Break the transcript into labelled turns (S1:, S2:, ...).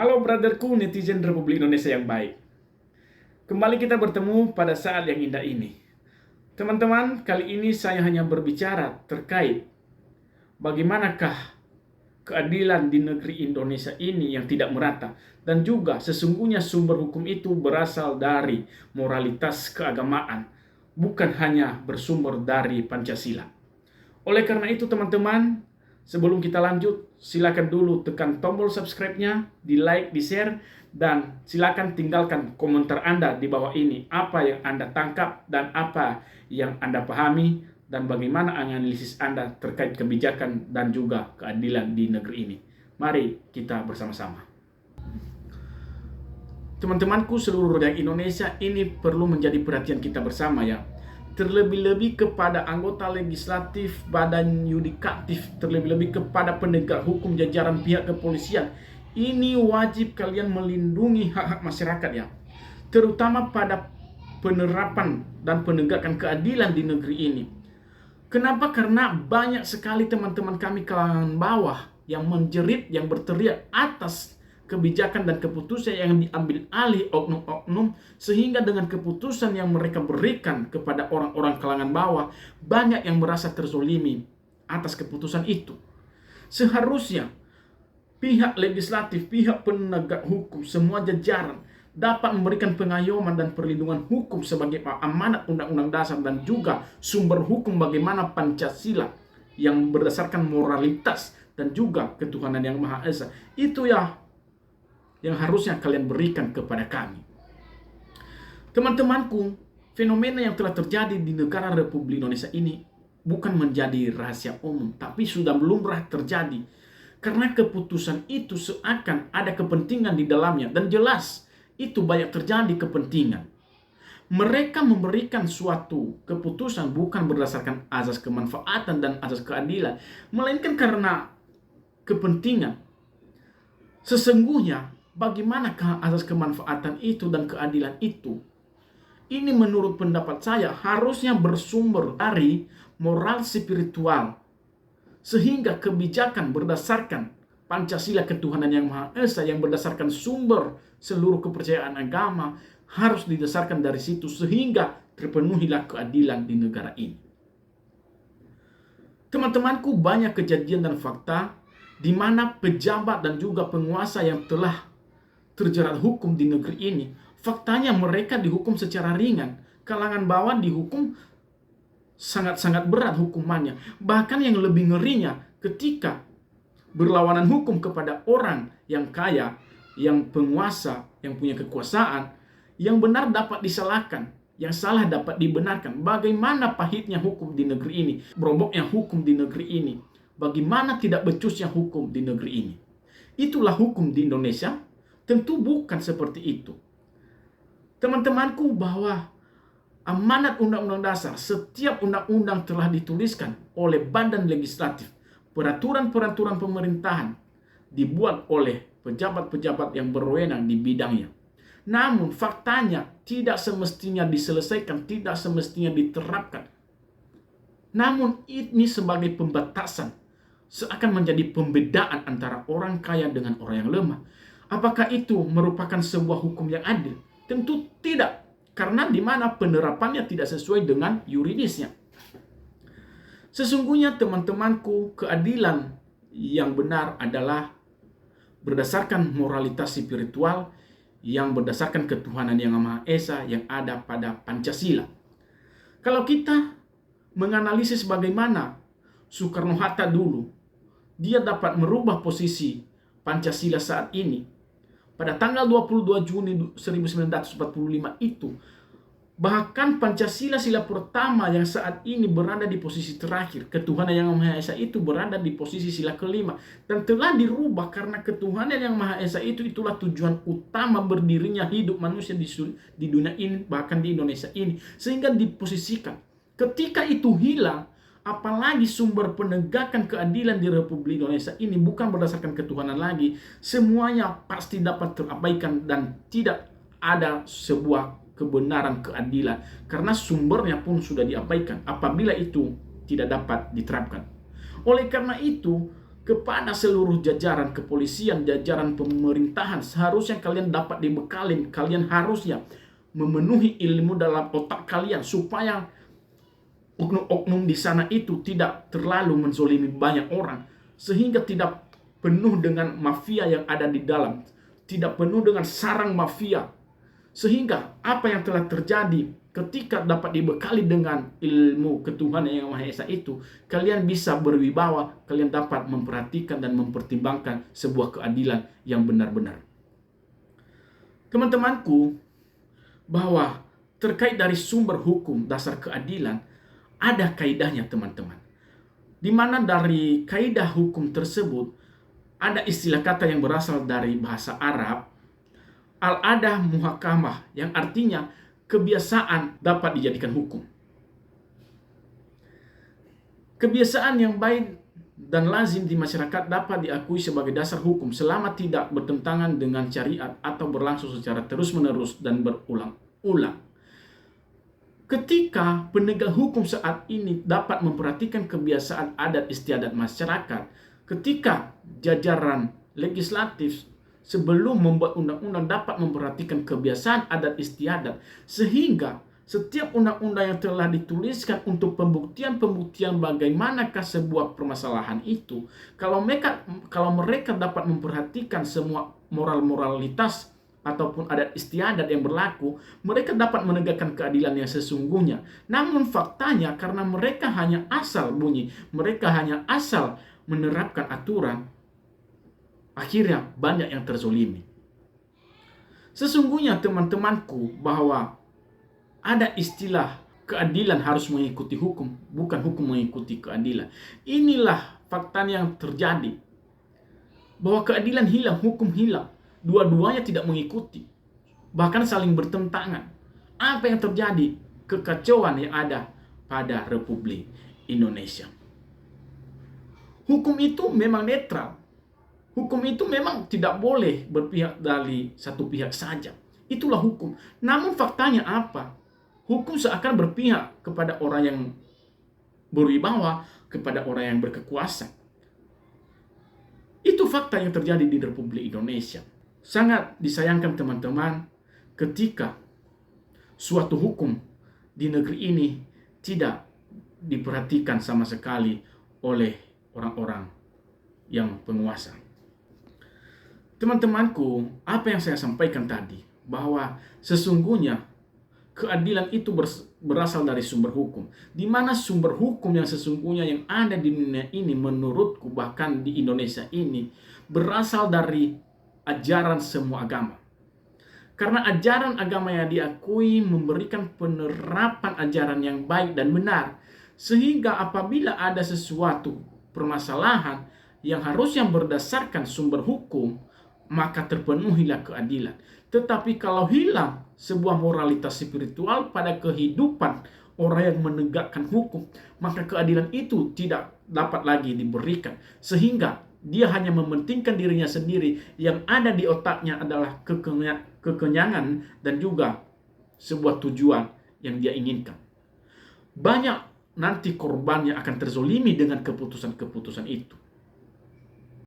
S1: Halo brotherku netizen Republik Indonesia yang baik. Kembali kita bertemu pada saat yang indah ini. Teman-teman, kali ini saya hanya berbicara terkait bagaimanakah keadilan di negeri Indonesia ini yang tidak merata. Dan juga sesungguhnya sumber hukum itu berasal dari moralitas keagamaan, bukan hanya bersumber dari Pancasila. Oleh karena itu teman-teman, sebelum kita lanjut, silakan dulu tekan tombol subscribe-nya, di like, di share, dan silakan tinggalkan komentar Anda di bawah ini. Apa yang Anda tangkap dan apa yang Anda pahami dan bagaimana analisis Anda terkait kebijakan dan juga keadilan di negeri ini. Mari kita bersama-sama. Teman-temanku seluruh rakyat Indonesia, ini perlu menjadi perhatian kita bersama ya. Terlebih-lebih kepada anggota legislatif, badan yudikatif, terlebih-lebih kepada penegak hukum jajaran pihak kepolisian. Ini wajib kalian melindungi hak-hak masyarakat ya. Terutama pada penerapan dan penegakan keadilan di negeri ini. Kenapa? Karena banyak sekali teman-teman kami kalangan bawah yang menjerit, yang berteriak atas kebijakan dan keputusan yang diambil alih oknum-oknum, sehingga dengan keputusan yang mereka berikan kepada orang-orang kalangan bawah, banyak yang merasa terzolimi atas keputusan itu. Seharusnya pihak legislatif, pihak penegak hukum, semua jajaran dapat memberikan pengayoman dan perlindungan hukum sebagai amanat Undang-Undang Dasar dan juga sumber hukum bagaimana Pancasila yang berdasarkan moralitas dan juga ketuhanan yang Maha Esa. Itu ya yang harusnya kalian berikan kepada kami. Teman-temanku, fenomena yang telah terjadi di negara Republik Indonesia ini bukan menjadi rahasia umum, tapi sudah lumrah terjadi. Karena keputusan itu seakan ada kepentingan di dalamnya, dan jelas itu banyak terjadi kepentingan. Mereka memberikan suatu keputusan bukan berdasarkan azas kemanfaatan dan azas keadilan, melainkan karena kepentingan. Sesungguhnya bagaimanakah asas kemanfaatan itu dan keadilan itu? Ini menurut pendapat saya harusnya bersumber dari moral spiritual. Sehingga kebijakan berdasarkan Pancasila ketuhanan yang Maha Esa yang berdasarkan sumber seluruh kepercayaan agama harus didasarkan dari situ sehingga terpenuhilah keadilan di negara ini. Teman-temanku, banyak kejadian dan fakta di mana pejabat dan juga penguasa yang telah terjerat hukum di negeri ini, faktanya mereka dihukum secara ringan. Kalangan bawah dihukum sangat-sangat berat hukumannya. Bahkan yang lebih ngerinya ketika berlawanan hukum kepada orang yang kaya, yang penguasa, yang punya kekuasaan, yang benar dapat disalahkan, yang salah dapat dibenarkan. Bagaimana pahitnya hukum di negeri ini, beroboknya hukum di negeri ini, bagaimana tidak becusnya hukum di negeri ini. Itulah hukum di Indonesia. Tentu bukan seperti itu. Teman-temanku, bahwa amanat Undang-Undang Dasar, setiap undang-undang telah dituliskan oleh badan legislatif. Peraturan-peraturan pemerintahan dibuat oleh pejabat-pejabat yang berwenang di bidangnya. Namun faktanya tidak semestinya diselesaikan, tidak semestinya diterapkan. Namun ini sebagai pembatasan, seakan menjadi pembedaan antara orang kaya dengan orang yang lemah. Apakah itu merupakan sebuah hukum yang adil? Tentu tidak, karena di mana penerapannya tidak sesuai dengan yuridisnya. Sesungguhnya teman-temanku, keadilan yang benar adalah berdasarkan moralitas spiritual yang berdasarkan ketuhanan yang Maha Esa yang ada pada Pancasila. Kalau kita menganalisis bagaimana Soekarno-Hatta dulu, dia dapat merubah posisi Pancasila saat ini. Pada tanggal 22 Juni 1945 itu, bahkan Pancasila sila pertama yang saat ini berada di posisi terakhir, ketuhanan yang Maha Esa itu berada di posisi sila kelima, dan telah dirubah karena ketuhanan yang Maha Esa itu itulah tujuan utama berdirinya hidup manusia di dunia ini, bahkan di Indonesia ini, sehingga diposisikan. Ketika itu hilang, apalagi sumber penegakan keadilan di Republik Indonesia ini bukan berdasarkan ketuhanan lagi, semuanya pasti dapat terabaikan dan tidak ada sebuah kebenaran keadilan karena sumbernya pun sudah diabaikan apabila itu tidak dapat diterapkan. Oleh karena itu, kepada seluruh jajaran kepolisian, jajaran pemerintahan, seharusnya kalian dapat dibekalin, kalian harusnya memenuhi ilmu dalam otak kalian supaya oknum-oknum di sana itu tidak terlalu menzolimi banyak orang, sehingga tidak penuh dengan mafia yang ada di dalam, tidak penuh dengan sarang mafia, sehingga apa yang telah terjadi ketika dapat dibekali dengan ilmu ketuhanan yang Maha Esa itu, kalian bisa berwibawa, kalian dapat memperhatikan dan mempertimbangkan sebuah keadilan yang benar-benar. Teman-temanku, bahwa terkait dari sumber hukum dasar keadilan, ada kaidahnya teman-teman. Di mana dari kaidah hukum tersebut, ada istilah kata yang berasal dari bahasa Arab, al-adah muhakamah, yang artinya kebiasaan dapat dijadikan hukum. Kebiasaan yang baik dan lazim di masyarakat dapat diakui sebagai dasar hukum selama tidak bertentangan dengan syariat atau berlangsung secara terus-menerus dan berulang-ulang. Ketika penegak hukum saat ini dapat memperhatikan kebiasaan adat istiadat masyarakat, ketika jajaran legislatif sebelum membuat undang-undang dapat memperhatikan kebiasaan adat istiadat, sehingga setiap undang-undang yang telah dituliskan untuk pembuktian bagaimanakah sebuah permasalahan itu, kalau mereka dapat memperhatikan semua moralitas ataupun adat istiadat yang berlaku, mereka dapat menegakkan keadilan yang sesungguhnya. Namun faktanya, karena mereka hanya asal bunyi, mereka hanya asal menerapkan aturan, akhirnya banyak yang terzolimi. Sesungguhnya teman-temanku, bahwa ada istilah keadilan harus mengikuti hukum, bukan hukum mengikuti keadilan. Inilah fakta yang terjadi, bahwa keadilan hilang, hukum hilang. Dua-duanya tidak mengikuti, bahkan saling bertentangan. Apa yang terjadi? Kekacauan yang ada pada Republik Indonesia. Hukum itu memang netral. Hukum itu memang tidak boleh berpihak dari satu pihak saja. Itulah hukum. Namun faktanya apa? Hukum seakan berpihak kepada orang yang berwibawa, kepada orang yang berkekuasaan. Itu fakta yang terjadi di Republik Indonesia. Sangat disayangkan teman-teman ketika suatu hukum di negeri ini tidak diperhatikan sama sekali oleh orang-orang yang penguasa. Teman-temanku, apa yang saya sampaikan tadi, bahwa sesungguhnya keadilan itu berasal dari sumber hukum. Di mana sumber hukum yang sesungguhnya yang ada di dunia ini, menurutku bahkan di Indonesia ini, berasal dari ajaran semua agama. Karena ajaran agama yang diakui memberikan penerapan ajaran yang baik dan benar. Sehingga apabila ada sesuatu permasalahan yang harusnya berdasarkan sumber hukum, maka terpenuhilah keadilan. Tetapi kalau hilang sebuah moralitas spiritual pada kehidupan orang yang menegakkan hukum, maka keadilan itu tidak dapat lagi diberikan. Sehingga dia hanya mementingkan dirinya sendiri, yang ada di otaknya adalah kekenyangan dan juga sebuah tujuan yang dia inginkan. Banyak nanti korbannya akan terzolimi dengan keputusan-keputusan itu.